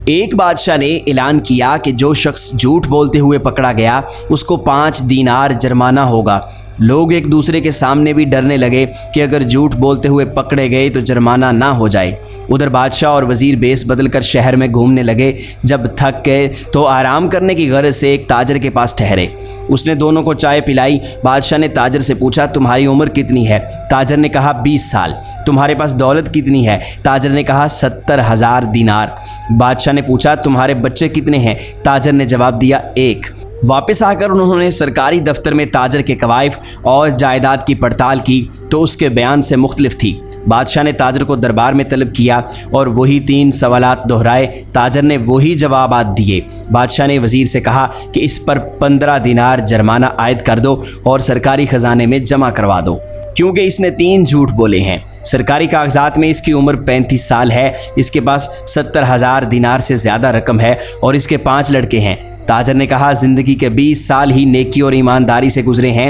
ایک بادشاہ نے اعلان کیا کہ جو شخص جھوٹ بولتے ہوئے پکڑا گیا اس کو 5 دینار جرمانہ ہوگا۔ لوگ ایک دوسرے کے سامنے بھی ڈرنے لگے کہ اگر جھوٹ بولتے ہوئے پکڑے گئے تو جرمانہ نہ ہو جائے۔ ادھر بادشاہ اور وزیر بیس بدل کر شہر میں گھومنے لگے۔ جب تھک گئے تو آرام کرنے کی غرض سے ایک تاجر کے پاس ٹھہرے۔ اس نے دونوں کو چائے پلائی۔ بادشاہ نے تاجر سے پوچھا تمہاری عمر کتنی ہے؟ تاجر نے کہا 20 سال۔ تمہارے پاس دولت کتنی ہے؟ تاجر نے کہا 70,000 دینار۔ بادشاہ نے پوچھا تمہارے بچے کتنے ہیں؟ تاجر نے جواب دیا 1۔ واپس آ کر انہوں نے سرکاری دفتر میں تاجر کے کوائف اور جائیداد کی پڑتال کی تو اس کے بیان سے مختلف تھی۔ بادشاہ نے تاجر کو دربار میں طلب کیا اور وہی 3 سوالات دہرائے۔ تاجر نے وہی جوابات دیے۔ بادشاہ نے وزیر سے کہا کہ اس پر 15 دینار جرمانہ عائد کر دو اور سرکاری خزانے میں جمع کروا دو، کیونکہ اس نے 3 جھوٹ بولے ہیں۔ سرکاری کاغذات میں اس کی عمر 35 سال ہے۔ اس کے پاس 70,000 دینار سے زیادہ رقم ہے اور اس کے 5 لڑکے ہیں۔ تاجر نے کہا زندگی کے 20 سال ہی نیکی اور ایمانداری سے گزرے ہیں،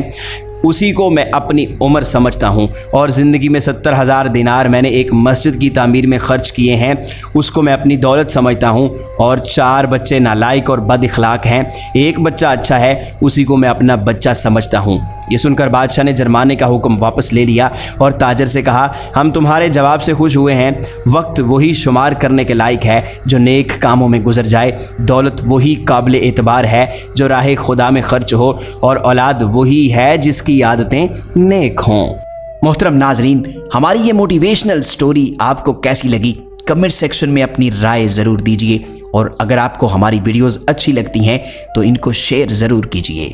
اسی کو میں اپنی عمر سمجھتا ہوں، اور زندگی میں 70,000 دینار میں نے ایک مسجد کی تعمیر میں خرچ کیے ہیں، اس کو میں اپنی دولت سمجھتا ہوں، اور 4 بچے نالائق اور بد اخلاق ہیں، ایک بچہ اچھا ہے، اسی کو میں اپنا بچہ سمجھتا ہوں۔ یہ سن کر بادشاہ نے جرمانے کا حکم واپس لے لیا اور تاجر سے کہا ہم تمہارے جواب سے خوش ہوئے ہیں۔ وقت وہی شمار کرنے کے لائق ہے جو نیک کاموں میں گزر جائے، دولت وہی قابل اعتبار ہے جو راہ خدا میں خرچ ہو، اور اولاد وہی ہے جس کی عادتیں نیک ہوں۔ محترم ناظرین، ہماری یہ موٹیویشنل سٹوری آپ کو کیسی لگی؟ کمنٹ سیکشن میں اپنی رائے ضرور دیجیے، اور اگر آپ کو ہماری ویڈیوز اچھی لگتی ہیں تو ان کو شیئر ضرور کیجیے۔